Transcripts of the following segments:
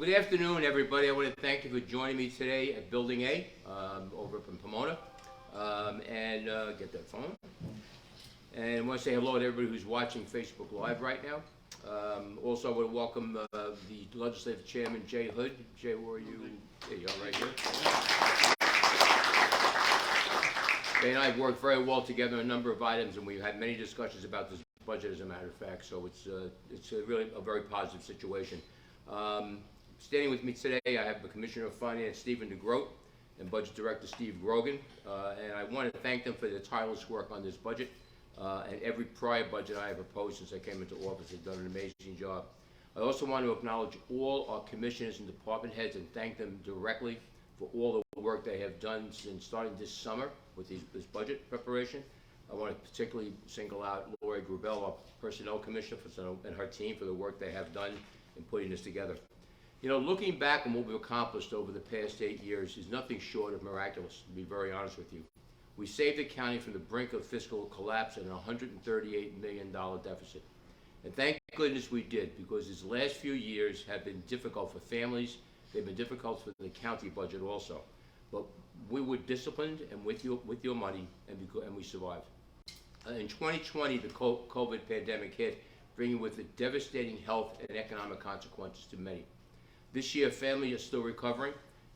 Good afternoon, everybody. I want to thank you for joining me today at Building A over from Pomona. Get that phone. And I want to say hello to everybody who's watching Facebook Live right now. Also, I want to welcome the Legislative Chairman, Jay Hood. Jay, where are you? There you are, right here. Jay and I have worked very well together on a number of items, and we've had many discussions about this budget, as a matter of fact. So it's really a very positive situation. Standing with me today, I have the Commissioner of Finance, Stephen DeGroat, and Budget Director, Steve Grogan. And I want to thank them for their tireless work on this budget. And every prior budget I have proposed since I came into office. They've done an amazing job. I also want to acknowledge all our commissioners and department heads and thank them directly for all the work they have done since starting this summer with this budget preparation. I want to particularly single out Lori Grubel, our Personnel Commissioner, and her team for the work they have done in putting this together. You know, looking back on what we've accomplished over the past 8 years is nothing short of miraculous, to be very honest with you. We saved the county from the brink of fiscal collapse and a $138 million deficit. And thank goodness we did, because these last few years have been difficult for families. They've been difficult for the county budget also. But we were disciplined and with your money, and we survived. In 2020, the COVID pandemic hit, bringing with it devastating health and economic consequences to many. This year, families are still recovering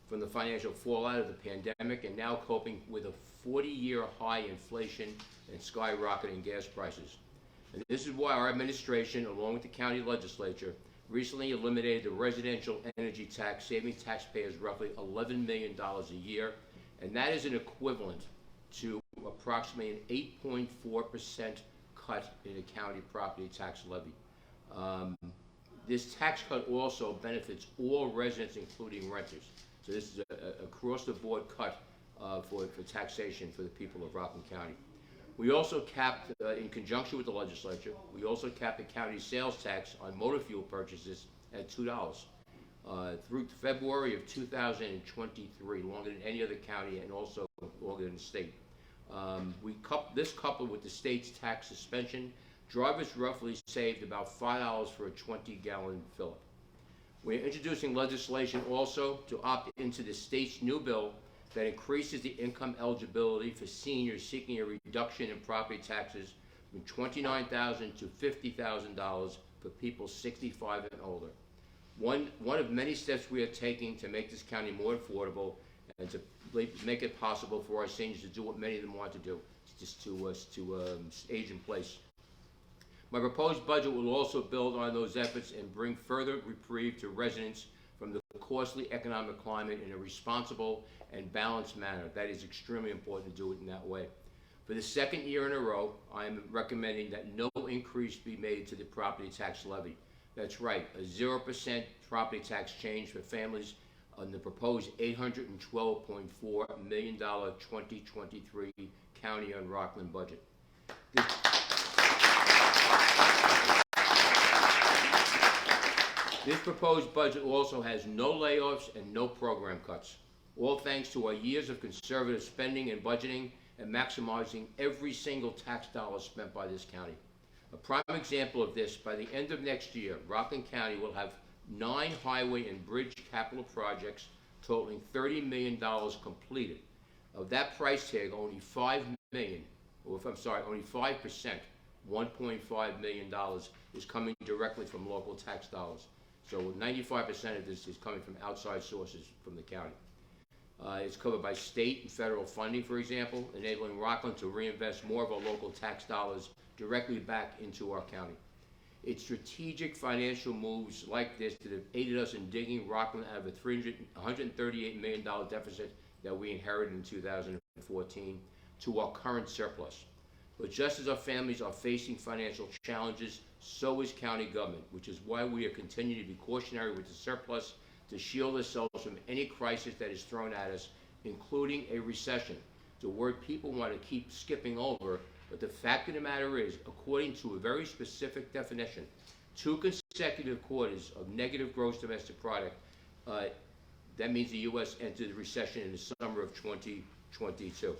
from the financial fallout of the pandemic and now coping with a 40-year high inflation and skyrocketing gas prices. And this is why our administration, along with the county legislature, recently eliminated the residential energy tax, saving taxpayers roughly $11 million a year, and that is an equivalent to approximately an 8.4% cut in the county property tax levy. This tax cut also benefits all residents, including renters. So this is a across-the-board cut for taxation for the people of Rockland County. We also capped, in conjunction with the legislature, we also capped the county's sales tax on motor fuel purchases at $2 through February of 2023, longer than any other county and also longer than the state. This coupled with the state's tax suspension, drivers roughly saved about $5 for a 20-gallon fill-up. We're introducing legislation also to opt into the state's new bill that increases the income eligibility for seniors seeking a reduction in property taxes from $29,000 to $50,000 for people 65 and older. One of many steps we are taking to make this county more affordable and to make it possible for our seniors to do what many of them want to do, just to age in place. My proposed budget will also build on those efforts and bring further reprieve to residents from the costly economic climate in a responsible and balanced manner. That is extremely important to do it in that way. For the second year in a row, I am recommending that no increase be made to the property tax levy. That's right, a 0% property tax change for families on the proposed $812.4 million 2023 county and Rockland budget. This proposed budget also has no layoffs and no program cuts, all thanks to our years of conservative spending and budgeting and maximizing every single tax dollar spent by this county. A prime example of this, by the end of next year, Rockland County will have 9 highway and bridge capital projects totaling $30 million completed. Of that price tag, only $5 million, or only 5%, $1.5 million is coming directly from local tax dollars. So 95% of this is coming from outside sources from the county. It's covered by state and federal funding, for example, enabling Rockland to reinvest more of our local tax dollars directly back into our county. It's strategic financial moves like this that have aided us in digging Rockland out of a $138 million deficit that we inherited in 2014 to our current surplus. But just as our families are facing financial challenges, so is county government, which is why we are continuing to be cautionary with the surplus to shield ourselves from any crisis that is thrown at us, including a recession. It's a word people want to keep skipping over, but the fact of the matter is, according to a very specific definition, 2 consecutive quarters of negative gross domestic product, that means the U.S. entered a recession in the summer of 2022.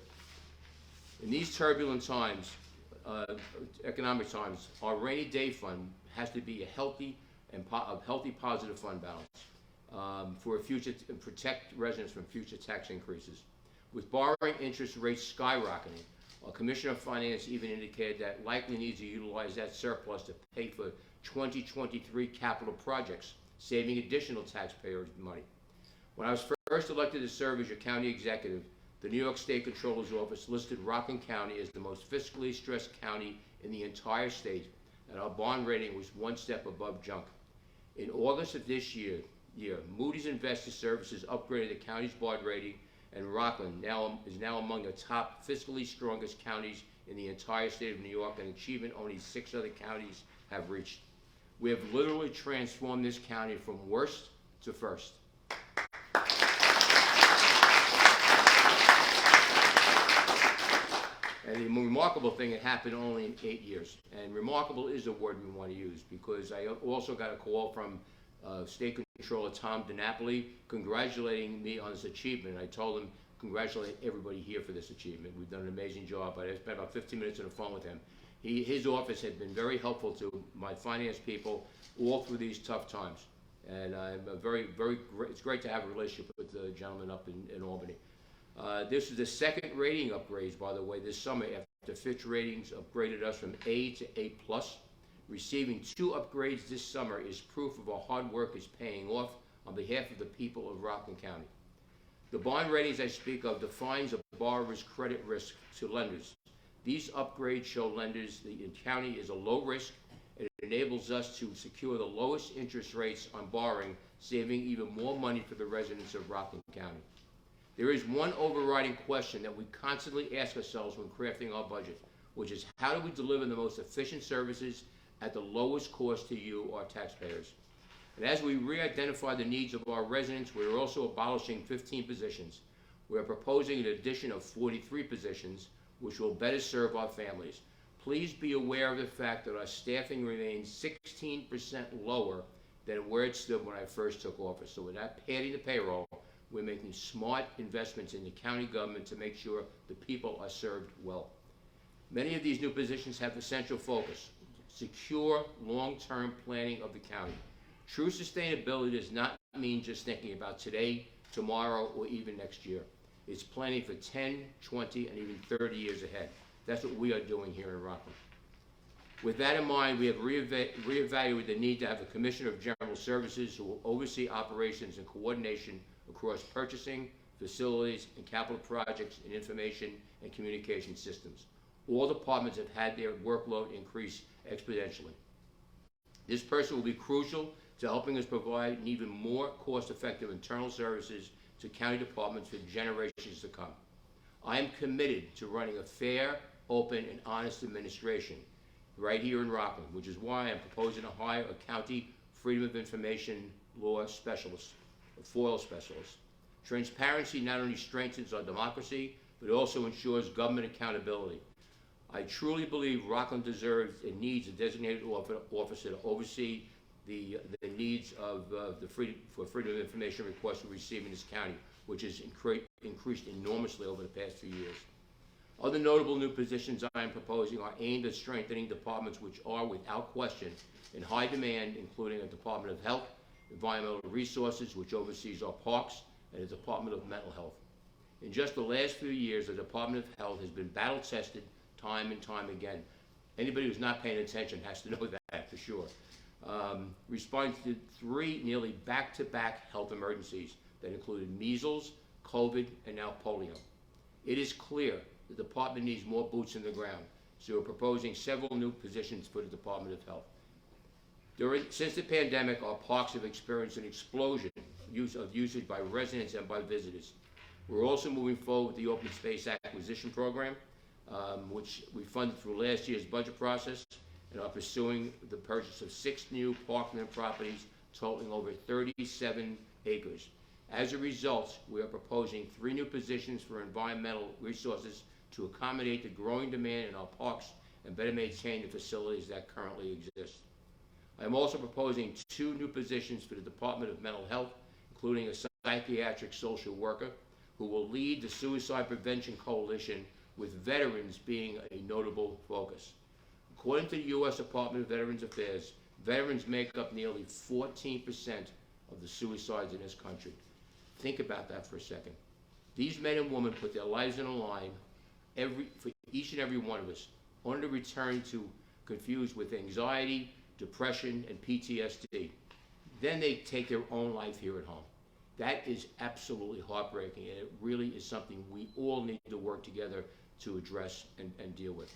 In these turbulent times, economic times, our rainy day fund has to be a healthy positive fund balance. for protect residents from future tax increases. With borrowing interest rates skyrocketing, our Commissioner of Finance even indicated that likely needs to utilize that surplus to pay for 2023 capital projects, saving additional taxpayers money. When I was first elected to serve as your county executive, the New York State Comptroller's Office listed Rockland County as the most fiscally stressed county in the entire state, and our bond rating was one step above junk. In August of this year, Moody's Investor Services upgraded the county's bond rating, and Rockland is now among the top fiscally strongest counties in the entire state of New York, an achievement only 6 other counties have reached. We have literally transformed this county from worst to first. And the remarkable thing, it happened only in 8 years. And remarkable is a word we want to use, because I also got a call from State Controller Tom DiNapoli congratulating me on this achievement. I told him, congratulate everybody here for this achievement. We've done an amazing job. I spent about 15 minutes on the phone with him. His office had been very helpful to my finance people all through these tough times. And I'm it's great to have a relationship with the gentleman up in Albany. This is the second rating upgrades, by the way, this summer after Fitch Ratings upgraded us from A to A+. Receiving 2 upgrades this summer is proof of our hard work is paying off on behalf of the people of Rockland County. The bond ratings I speak of defines a borrower's credit risk to lenders. These upgrades show lenders the county is a low risk, and it enables us to secure the lowest interest rates on borrowing, saving even more money for the residents of Rockland County. There is one overriding question that we constantly ask ourselves when crafting our budget, which is how do we deliver the most efficient services at the lowest cost to you, our taxpayers? And as we re-identify the needs of our residents, we are also abolishing 15 positions. We are proposing an addition of 43 positions, which will better serve our families. Please be aware of the fact that our staffing remains 16% lower than where it stood when I first took office. So without padding the payroll, we're making smart investments in the county government to make sure the people are served well. Many of these new positions have essential focus: secure long-term planning of the county. True sustainability does not mean just thinking about today, tomorrow, or even next year. It's planning for 10, 20, and even 30 years ahead. That's what we are doing here in Rockland. With that in mind, we have reevaluated the need to have a Commissioner of General Services who will oversee operations and coordination across purchasing, facilities, and capital projects in information and communication systems. All departments have had their workload increase exponentially. This person will be crucial to helping us provide an even more cost-effective internal services to county departments for generations to come. I am committed to running a fair, open, and honest administration right here in Rockland, which is why I'm proposing to hire a county Freedom of Information law specialist, a FOIL specialist. Transparency not only strengthens our democracy, but also ensures government accountability. I truly believe Rockland deserves and needs a designated officer to oversee the needs of the freedom of information requests we receive in this county, which has increased enormously over the past few years. Other notable new positions I am proposing are aimed at strengthening departments which are, without question, in high demand, including a Department of Health, Environmental Resources, which oversees our parks, and a Department of Mental Health. In just the last few years, the Department of Health has been battle-tested time and time again. Anybody who's not paying attention has to know that for sure. Responding to 3 nearly back-to-back health emergencies that included measles, COVID, and now polio. It is clear the department needs more boots in the ground, so we're proposing several new positions for the Department of Health. Since the pandemic, our parks have experienced an explosion of usage by residents and by visitors. We're also moving forward with the Open Space Acquisition Program, which we funded through last year's budget process, and are pursuing the purchase of 6 new parkland properties totaling over 37 acres. As a result, we are proposing 3 new positions for environmental resources to accommodate the growing demand in our parks and better maintain the facilities that currently exist. I am also proposing 2 new positions for the Department of Mental Health, including a psychiatric social worker who will lead the Suicide Prevention Coalition, with veterans being a notable focus. According to the U.S. Department of Veterans Affairs, veterans make up nearly 14% of the suicides in this country. Think about that for a second. These men and women put their lives on the line for each and every one of us, only to return to confused with anxiety, depression, and PTSD. Then they take their own life here at home. That is absolutely heartbreaking, and it really is something we all need to work together to address and deal with.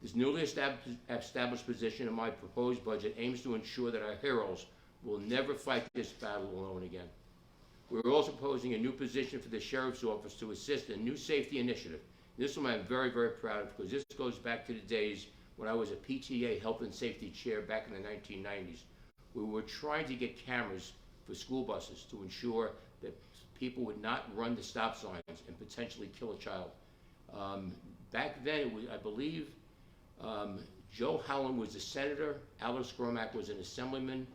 This newly established position in my proposed budget aims to ensure that our heroes will never fight this battle alone again. We're also proposing a new position for the Sheriff's Office to assist in a new safety initiative. This one I'm very, very proud of, because this goes back to the days when I was a PTA Health and Safety Chair back in the 1990s. We were trying to get cameras for school buses to ensure that people would not run the stop signs and potentially kill a child. Back then, it was, I believe, Joe Howland was a senator, Alice Gromack was an assemblyman,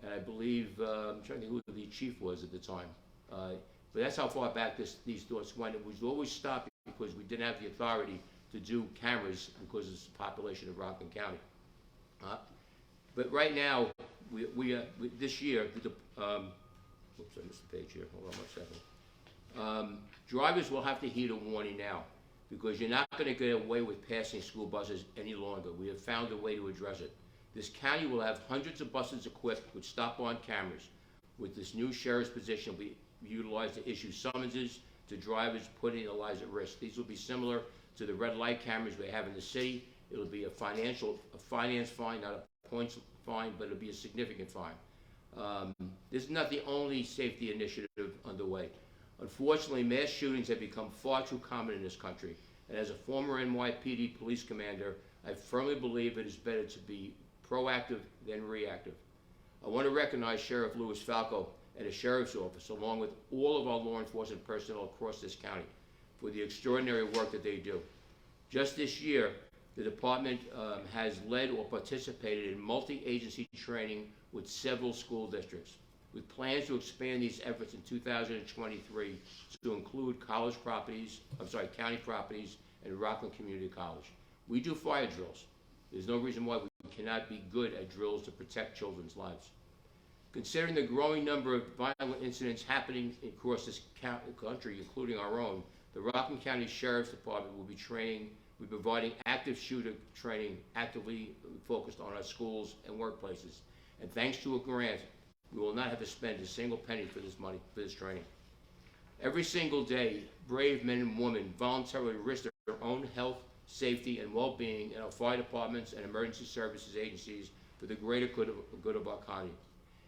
and I believe, I'm trying to think who the chief was at the time. But that's how far back these thoughts went. It was always stopped because we didn't have the authority to do cameras because of the population of Rockland County. But right now, this year, oops, I missed the page here. Hold on 1 second. Drivers will have to heed a warning now, because you're not going to get away with passing school buses any longer. We have found a way to address it. This county will have hundreds of buses equipped with stop-on cameras. With this new sheriff's position, we utilize to issue summonses to drivers putting their lives at risk. These will be similar to the red light cameras we have in the city. It'll be a finance fine, not a points fine, but it'll be a significant fine. This is not the only safety initiative underway. Unfortunately, mass shootings have become far too common in this country, and as a former NYPD police commander, I firmly believe it is better to be proactive than reactive. I want to recognize Sheriff Louis Falco and the Sheriff's Office, along with all of our law enforcement personnel across this county, for the extraordinary work that they do. Just this year, the department has led or participated in multi-agency training with several school districts, with plans to expand these efforts in 2023 to include county properties, and Rockland Community College. We do fire drills. There's no reason why we cannot be good at drills to protect children's lives. Considering the growing number of violent incidents happening across this country, including our own, the Rockland County Sheriff's Department will be providing active shooter training actively focused on our schools and workplaces. And thanks to a grant, we will not have to spend a single penny for this training. Every single day, brave men and women voluntarily risk their own health, safety, and well-being in our fire departments and emergency services agencies for the greater good of our county.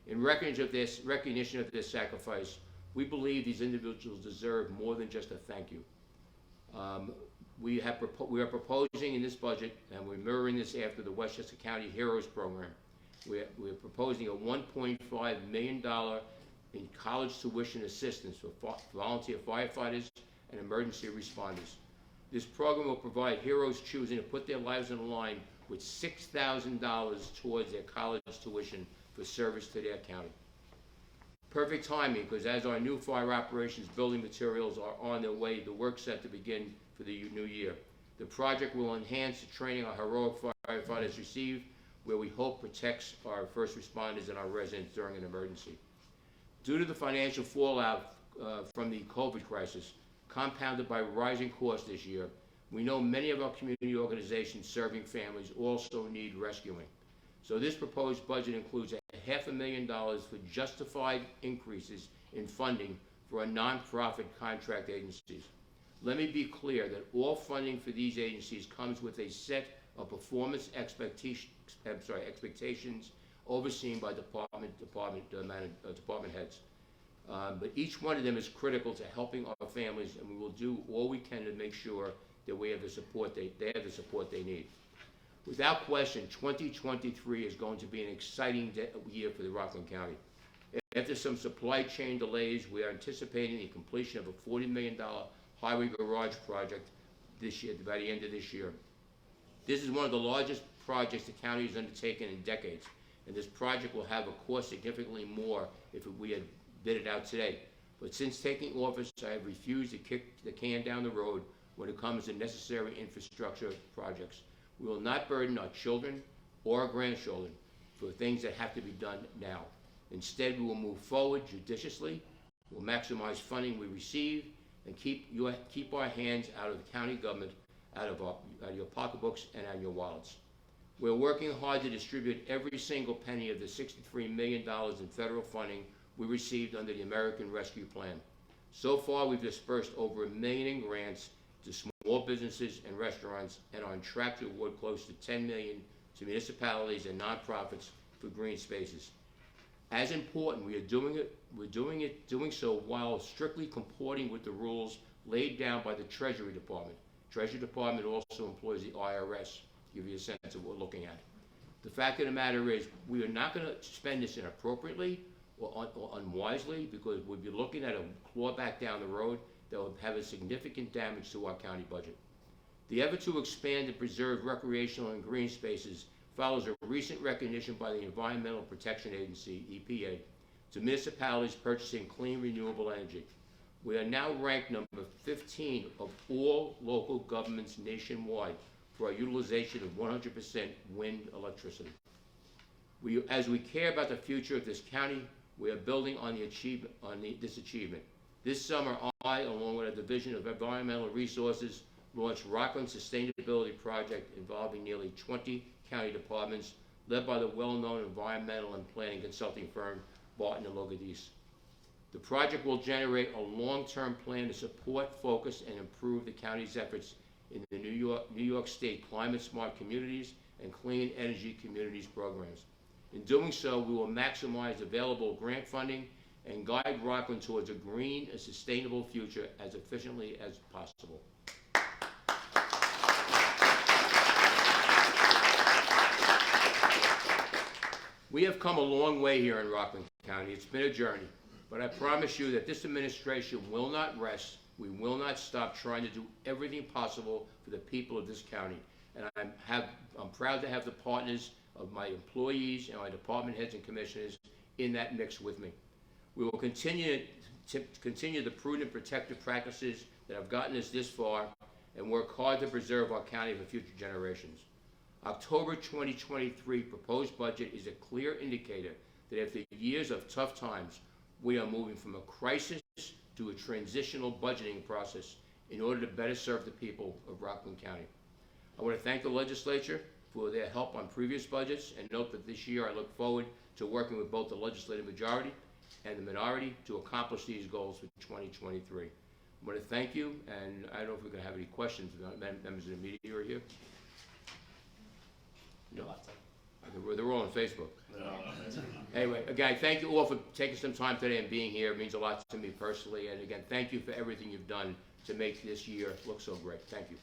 In recognition of this sacrifice, we believe these individuals deserve more than just a thank you. We are proposing in this budget, and we're mirroring this after the Westchester County Heroes Program. We're proposing a $1.5 million in college tuition assistance for volunteer firefighters and emergency responders. This program will provide heroes choosing to put their lives on the line with $6,000 towards their college tuition for service to their county. Perfect timing, because as our new fire operations building materials are on their way, the work set to begin for the new year. The project will enhance the training our heroic firefighters receive, where we hope protects our first responders and our residents during an emergency. Due to the financial fallout from the COVID crisis, compounded by rising costs this year, we know many of our community organizations serving families also need rescuing. So this proposed budget includes $500,000 for justified increases in funding for our nonprofit contract agencies. Let me be clear that all funding for these agencies comes with a set of performance expectations overseen by department heads. But each one of them is critical to helping our families, and we will do all we can to make sure that we have the support they have the support they need. Without question, 2023 is going to be an exciting year for the Rockland County. After some supply chain delays, we are anticipating the completion of a $40 million highway garage project this year, by the end of this year. This is one of the largest projects the county has undertaken in decades, and this project will have cost significantly more if we had bid it out today. But since taking office, I have refused to kick the can down the road when it comes to necessary infrastructure projects. We will not burden our children or our grandchildren for things that have to be done now. Instead, we will move forward judiciously, we'll maximize funding we receive, and keep our hands out of the county government, out of your pocketbooks and out of your wallets. We're working hard to distribute every single penny of the $63 million in federal funding we received under the American Rescue Plan. So far, we've dispersed over $1 million in grants to small businesses and restaurants and are on track to award close to $10 million to municipalities and nonprofits for green spaces. As important, we're doing so while strictly comporting with the rules laid down by the Treasury Department. Treasury Department also employs the IRS, to give you a sense of what we're looking at. The fact of the matter is, we are not going to spend this inappropriately or unwisely, because we'll be looking at a clawback down the road that will have a significant damage to our county budget. The effort to expand and preserve recreational and green spaces follows a recent recognition by the Environmental Protection Agency, EPA, to municipalities purchasing clean renewable energy. We are now ranked number 15 of all local governments nationwide for our utilization of 100% wind electricity. As we care about the future of this county, we are building on this achievement. This summer, I, along with a division of environmental resources, launched Rockland Sustainability Project involving nearly 20 county departments, led by the well-known environmental and planning consulting firm, Barton and Logadis. The project will generate a long-term plan to support, focus, and improve the county's efforts in the New York State climate-smart communities and clean energy communities programs. In doing so, we will maximize available grant funding and guide Rockland towards a green and sustainable future as efficiently as possible. We have come a long way here in Rockland County. It's been a journey, but I promise you that this administration will not rest. We will not stop trying to do everything possible for the people of this county. And I'm proud to have the partners of my employees and my department heads and commissioners in that mix with me. We will continue the prudent protective practices that have gotten us this far and work hard to preserve our county for future generations. October 2023 proposed budget is a clear indicator that after years of tough times, we are moving from a crisis to a transitional budgeting process in order to better serve the people of Rockland County. I want to thank the legislature for their help on previous budgets, and note that this year I look forward to working with both the legislative majority and the minority to accomplish these goals for 2023. I want to thank you, and I don't know if we're going to have any questions. Members of the media are here. No. They're all on Facebook. No. Anyway, again, thank you all for taking some time today and being here. It means a lot to me personally. And again, thank you for everything you've done to make this year look so great. Thank you.